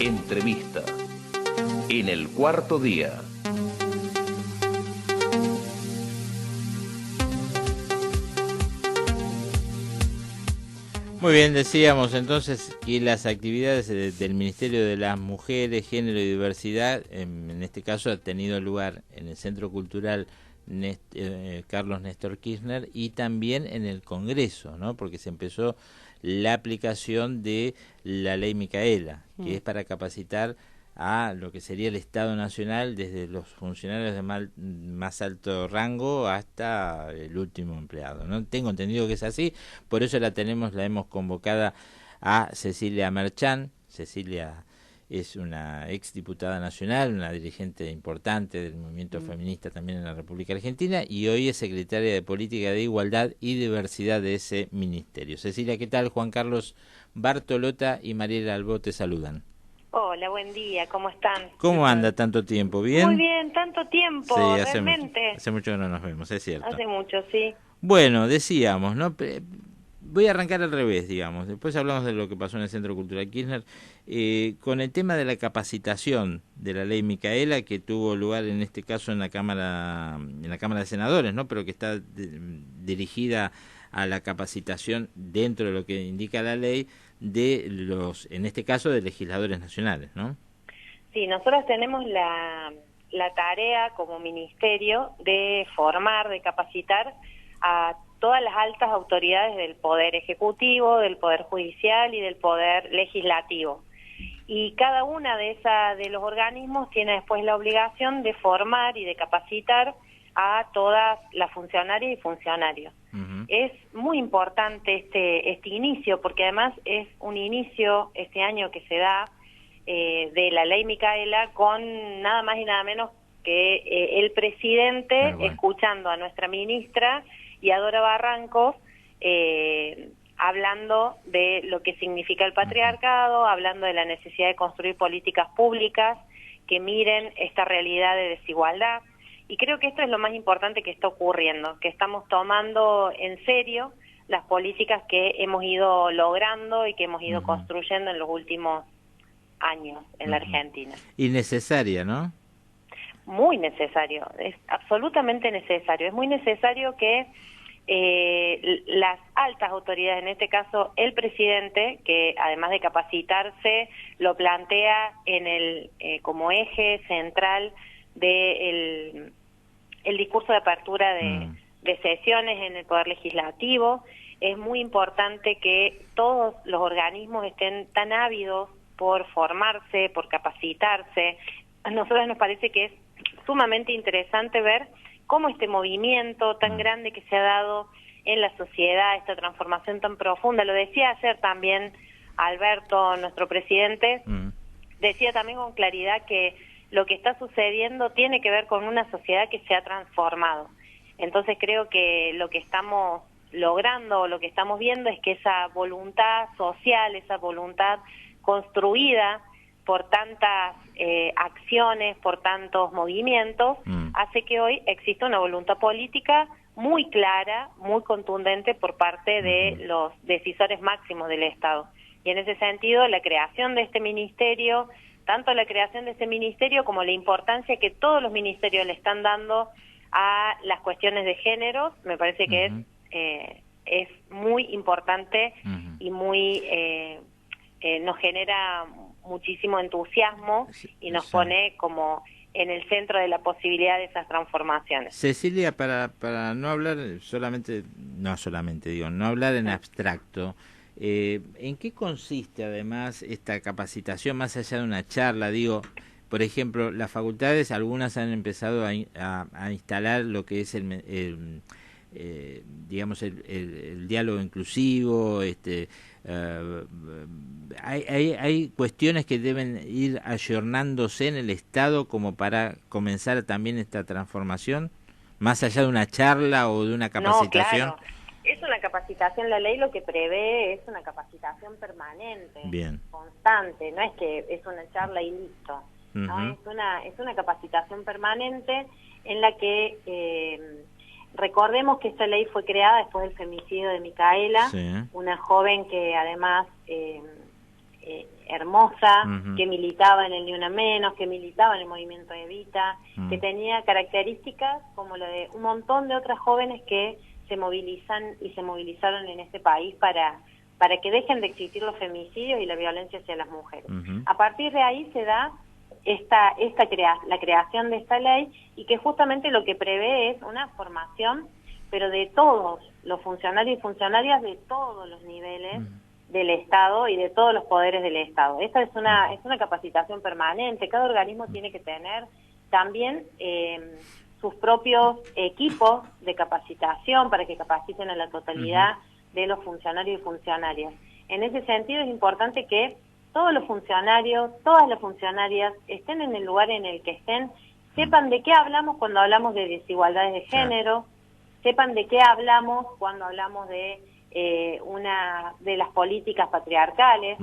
Entrevista en el cuarto día. Muy bien, decíamos entonces que las actividades del Ministerio de las Mujeres, Género y Diversidad, en este caso ha tenido lugar en el Centro Cultural Carlos Néstor Kirchner y también en el Congreso, ¿no? Porque se empezó la aplicación de la Ley Micaela, que es para capacitar a lo que sería el Estado Nacional, desde los funcionarios de más alto rango hasta el último empleado, ¿no? Tengo entendido que es así, por eso la hemos convocada a Cecilia Merchán. Cecilia es una exdiputada nacional, una dirigente importante del movimiento feminista también en la República Argentina, y hoy es secretaria de Política de Igualdad y Diversidad de ese ministerio. Cecilia, ¿qué tal? Juan Carlos Bartolota y Mariela Albó te saludan. Hola, buen día, ¿cómo están? ¿Cómo anda tanto tiempo? ¿Bien? Muy bien, tanto tiempo, sí, realmente. Hace mucho que no nos vemos, es cierto. Hace mucho, sí. Bueno, decíamos, ¿no? Voy a arrancar al revés, digamos. Después hablamos de lo que pasó en el Centro Cultural Kirchner. Con el tema de la capacitación de la Ley Micaela, que tuvo lugar en este caso en la Cámara de Senadores, ¿no? Pero que está dirigida a la capacitación dentro de lo que indica la ley de en este caso, de legisladores nacionales, ¿no? Sí, nosotros tenemos la tarea como ministerio de formar, de capacitar a todas las altas autoridades del Poder Ejecutivo, del Poder Judicial y del Poder Legislativo. Y cada una de los organismos tiene después la obligación de formar y de capacitar a todas las funcionarias y funcionarios. Es muy importante este inicio, porque además es un inicio este año que se da de la Ley Micaela con nada más y nada menos que el presidente escuchando a nuestra ministra y a Dora Barrancos hablando de lo que significa el patriarcado, hablando de la necesidad de construir políticas públicas que miren esta realidad de desigualdad. Y creo que esto es lo más importante que está ocurriendo, que estamos tomando en serio las políticas que hemos ido logrando y que hemos ido construyendo en los últimos años en la Argentina. Y necesaria, ¿no? Muy necesario, es absolutamente necesario. Es muy necesario que las altas autoridades, en este caso el presidente, que además de capacitarse, lo plantea en como eje central del el discurso de apertura de sesiones en el Poder Legislativo. Es muy importante que todos los organismos estén tan ávidos por formarse, por capacitarse. A nosotros nos parece que es sumamente interesante ver cómo este movimiento tan grande que se ha dado en la sociedad, esta transformación tan profunda, lo decía ayer también Alberto, nuestro presidente, decía también con claridad que lo que está sucediendo tiene que ver con una sociedad que se ha transformado. Entonces creo que lo que estamos logrando, lo que estamos viendo es que esa voluntad social, esa voluntad construida por tantas acciones, por tantos movimientos, hace que hoy exista una voluntad política muy clara, muy contundente por parte de los decisores máximos del Estado. Y en ese sentido, la creación de este ministerio, tanto la creación de ese ministerio como la importancia que todos los ministerios le están dando a las cuestiones de género, me parece que es muy importante y muy nos genera muchísimo entusiasmo y nos pone como en el centro de la posibilidad de esas transformaciones. Cecilia, para no hablar no hablar en abstracto, ¿en qué consiste además esta capacitación, más allá de una charla? Digo, por ejemplo, las facultades, algunas han empezado a instalar lo que es el diálogo inclusivo. Hay cuestiones que deben ir ayornándose en el Estado como para comenzar también esta transformación, más allá de una charla o de una capacitación. No, claro. Es una capacitación, la ley lo que prevé es una capacitación permanente, constante, no es que es una charla y listo, ¿no? Es una capacitación permanente en la que recordemos que esta ley fue creada después del femicidio de Micaela, una joven que además hermosa, que militaba en el Ni Una Menos, que militaba en el movimiento Evita, que tenía características como lo de un montón de otras jóvenes que se movilizan y se movilizaron en este país para que dejen de existir los femicidios y la violencia hacia las mujeres. A partir de ahí se da la creación de esta ley, y que justamente lo que prevé es una formación, pero de todos los funcionarios y funcionarias de todos los niveles del Estado y de todos los poderes del Estado. Esta es una capacitación permanente. Cada organismo tiene que tener también sus propios equipos de capacitación para que capaciten a la totalidad de los funcionarios y funcionarias. En ese sentido es importante que todos los funcionarios, todas las funcionarias estén en el lugar en el que estén, sepan de qué hablamos cuando hablamos de desigualdades de género, sepan de qué hablamos cuando hablamos de de las políticas patriarcales,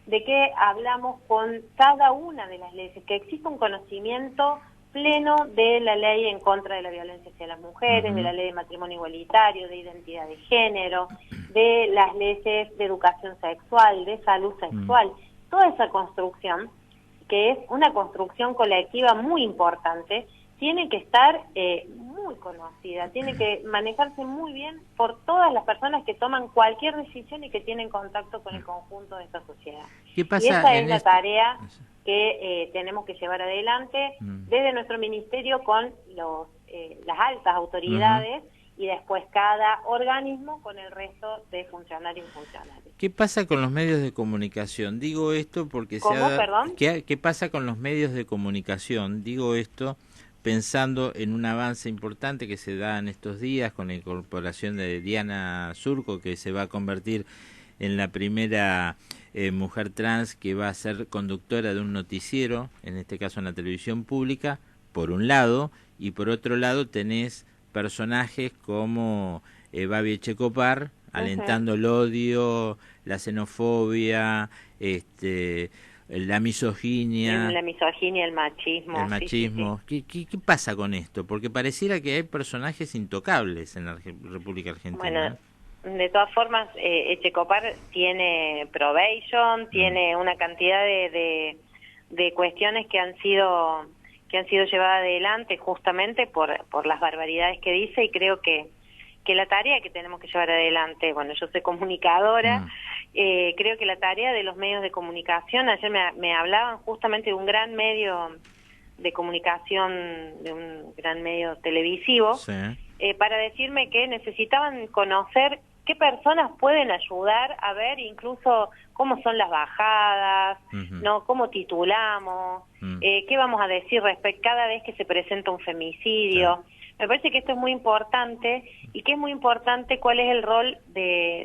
de qué hablamos con cada una de las leyes, que exista un conocimiento pleno de la ley en contra de la violencia hacia las mujeres, de la ley de matrimonio igualitario, de identidad de género, de las leyes de educación sexual, de salud sexual. Toda esa construcción, que es una construcción colectiva muy importante, tiene que estar muy conocida, tiene que manejarse muy bien por todas las personas que toman cualquier decisión y que tienen contacto con el conjunto de esta sociedad. ¿Qué pasa y esa es la tarea que tenemos que llevar adelante desde nuestro ministerio con las altas autoridades y después cada organismo con el resto de funcionarios y funcionarias. ¿Qué pasa con los medios de comunicación? Digo esto porque Perdón? ¿Qué pasa con los medios de comunicación? Digo esto pensando en un avance importante que se da en estos días con la incorporación de Diana Zurco, que se va a convertir en la primera mujer trans que va a ser conductora de un noticiero, en este caso en la televisión pública, por un lado, y por otro lado tenés personajes como Babi Echecopar, alentando el odio, la xenofobia, la misoginia. La misoginia, el machismo. El machismo. Sí. ¿Qué pasa con esto? Porque pareciera que hay personajes intocables en la República Argentina. Bueno, de todas formas, Echecopar tiene probation, tiene una cantidad de cuestiones que han sido llevadas adelante justamente por las barbaridades que dice, y creo que la tarea que tenemos que llevar adelante, bueno, yo soy comunicadora, creo que la tarea de los medios de comunicación, ayer me hablaban justamente de un gran medio de comunicación, de un gran medio televisivo, para decirme que necesitaban conocer qué personas pueden ayudar a ver incluso cómo son las bajadas, ¿no? Cómo titulamos, qué vamos a decir cada vez que se presenta un femicidio. Me parece que esto es muy importante, y que es muy importante cuál es el rol de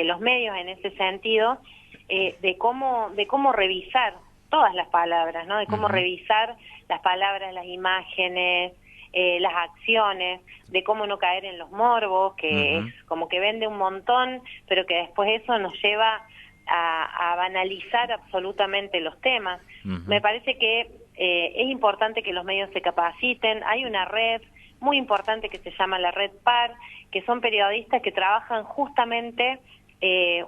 los medios en ese sentido, de cómo revisar todas las palabras, ¿no? De cómo revisar las palabras, las imágenes, las acciones, de cómo no caer en los morbos, que es como que vende un montón, pero que después eso nos lleva a banalizar absolutamente los temas. Me parece que es importante que los medios se capaciten. Hay una red muy importante que se llama la Red PAR, que son periodistas que trabajan justamente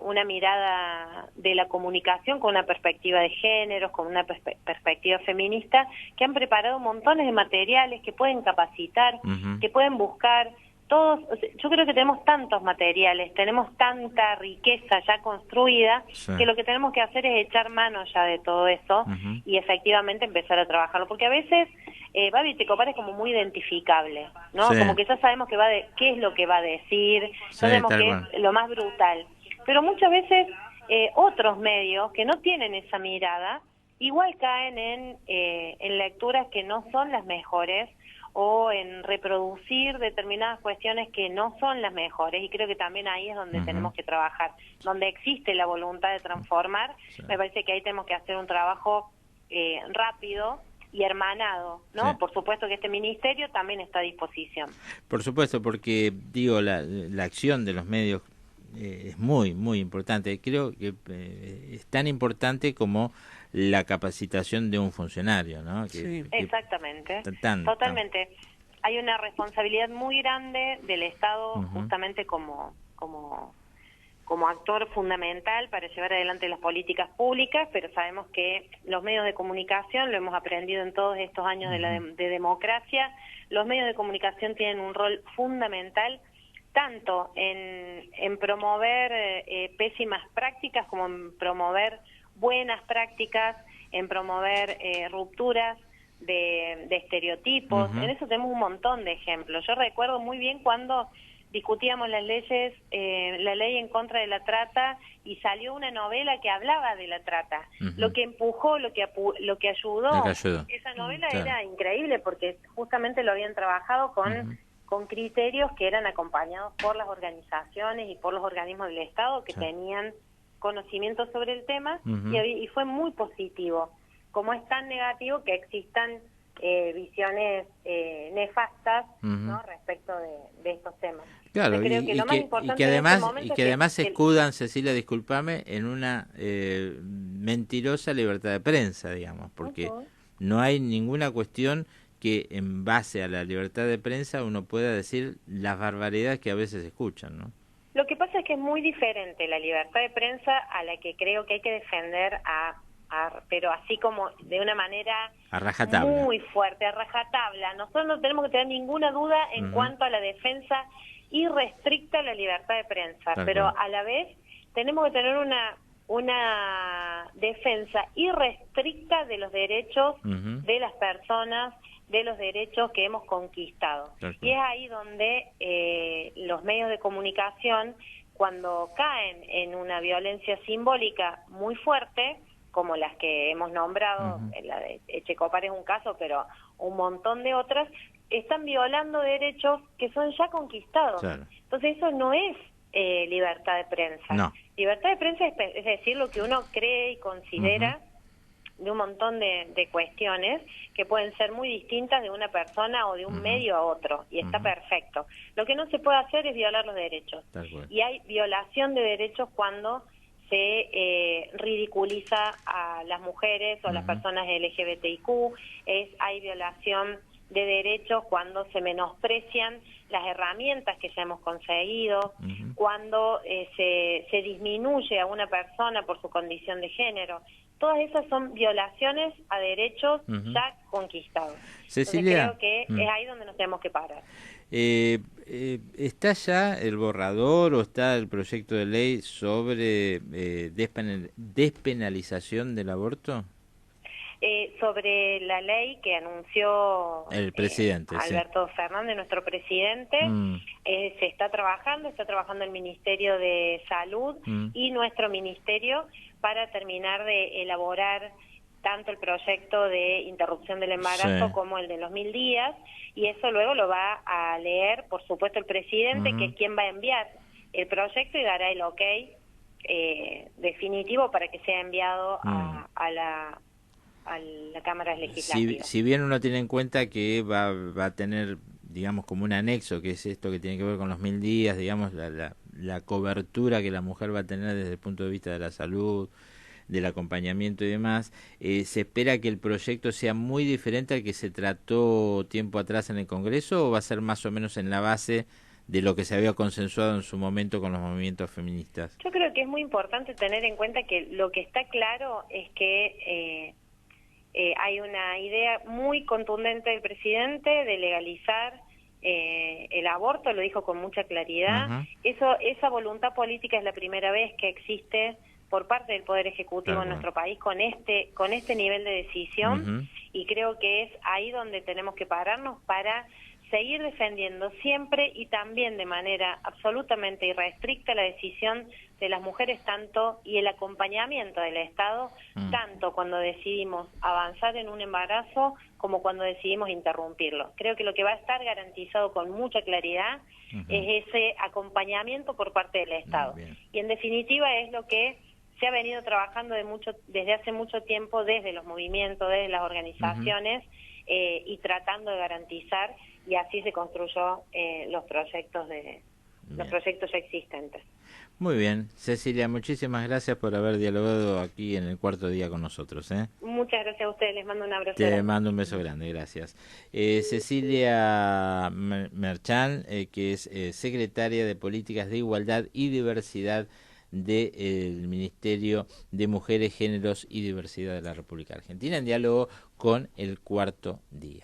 una mirada de la comunicación con una perspectiva de géneros, con una perspectiva feminista, que han preparado montones de materiales que pueden capacitar, que pueden buscar todos. Yo creo que tenemos tantos materiales, tenemos tanta riqueza ya construida, que lo que tenemos que hacer es echar mano ya de todo eso y efectivamente empezar a trabajarlo, porque a veces Babi Echecopar es como muy identificable, ¿no? Como que ya sabemos qué es lo que va a decir, sabemos que es lo más brutal, pero muchas veces otros medios que no tienen esa mirada igual caen en lecturas que no son las mejores, o en reproducir determinadas cuestiones que no son las mejores, y creo que también ahí es donde tenemos que trabajar, donde existe la voluntad de transformar. Me parece que ahí tenemos que hacer un trabajo rápido y hermanado, ¿no? Por supuesto que este ministerio también está a disposición. Por supuesto, porque digo, la acción de los medios es muy, muy importante. Creo que es tan importante como la capacitación de un funcionario, ¿no? Exactamente, totalmente. Hay una responsabilidad muy grande del Estado, justamente como como actor fundamental para llevar adelante las políticas públicas, pero sabemos que los medios de comunicación, lo hemos aprendido en todos estos años de democracia, los medios de comunicación tienen un rol fundamental tanto en promover pésimas prácticas como en promover buenas prácticas, en promover rupturas de estereotipos. En eso tenemos un montón de ejemplos. Yo recuerdo muy bien cuando discutíamos las leyes, la ley en contra de la trata, y salió una novela que hablaba de la trata. Lo que empujó, lo que ayudó, esa novela era increíble porque justamente lo habían trabajado con criterios que eran acompañados por las organizaciones y por los organismos del Estado que tenían conocimiento sobre el tema, y fue muy positivo. Como es tan negativo que existan visiones nefastas, ¿no?, respecto de estos temas. Claro, creo y que además se escudan, Cecilia, discúlpame, en una mentirosa libertad de prensa, digamos, porque no hay ninguna cuestión que en base a la libertad de prensa uno pueda decir las barbaridades que a veces se escuchan, ¿no? Lo que pasa es que es muy diferente la libertad de prensa a la que creo que hay que defender pero así como de una manera a rajatabla, muy fuerte, a rajatabla. Nosotros no tenemos que tener ninguna duda en cuanto a la defensa irrestricta de la libertad de prensa, pero a la vez tenemos que tener una defensa irrestricta de los derechos de las personas, de los derechos que hemos conquistado. Y es ahí donde los medios de comunicación, cuando caen en una violencia simbólica muy fuerte, como las que hemos nombrado, la de Echecopar es un caso, pero un montón de otras, están violando derechos que son ya conquistados. Entonces eso no es libertad de prensa. No. Libertad de prensa es decir lo que uno cree y considera de un montón de cuestiones que pueden ser muy distintas de una persona o de un medio a otro, y está perfecto. Lo que no se puede hacer es violar los derechos. Y hay violación de derechos cuando se ridiculiza a las mujeres o a las personas LGBTIQ, hay violación de derechos cuando se menosprecian las herramientas que ya hemos conseguido, cuando se disminuye a una persona por su condición de género. Todas esas son violaciones a derechos ya conquistados. Cecilia, entonces creo que es ahí donde nos tenemos que parar. ¿Está ya el borrador o está el proyecto de ley sobre despenalización del aborto? Sobre la ley que anunció el presidente Alberto Fernández, nuestro presidente, se está trabajando el Ministerio de Salud y nuestro ministerio para terminar de elaborar tanto el proyecto de interrupción del embarazo como el de los 1000 días, y eso luego lo va a leer, por supuesto, el presidente, que es quien va a enviar el proyecto y dará el ok definitivo para que sea enviado a la Cámara Legislativa. Si bien uno tiene en cuenta que va a tener, digamos, como un anexo, que es esto que tiene que ver con los 1000 días, digamos, la cobertura que la mujer va a tener desde el punto de vista de la salud, del acompañamiento y demás, ¿se espera que el proyecto sea muy diferente al que se trató tiempo atrás en el Congreso, o va a ser más o menos en la base de lo que se había consensuado en su momento con los movimientos feministas? Yo creo que es muy importante tener en cuenta que lo que está claro es que hay una idea muy contundente del presidente de legalizar el aborto, lo dijo con mucha claridad. Esa voluntad política es la primera vez que existe por parte del Poder Ejecutivo en nuestro país con este nivel de decisión, y creo que es ahí donde tenemos que pararnos para seguir defendiendo siempre y también de manera absolutamente irrestricta la decisión de las mujeres y el acompañamiento del Estado, tanto cuando decidimos avanzar en un embarazo como cuando decidimos interrumpirlo. Creo que lo que va a estar garantizado con mucha claridad es ese acompañamiento por parte del Estado. Y en definitiva es lo que se ha venido trabajando desde hace mucho tiempo, desde los movimientos, desde las organizaciones, y tratando de garantizar, y así se construyó los proyectos ya existentes. Muy bien, Cecilia, muchísimas gracias por haber dialogado aquí en el Cuarto Día con nosotros. Muchas gracias a ustedes, les mando un abrazo. Te mando un beso grande, gracias. Cecilia Merchán, que es secretaria de Políticas de Igualdad y Diversidad del Ministerio de Mujeres, Géneros y Diversidad de la República Argentina, en diálogo con El Cuarto Día.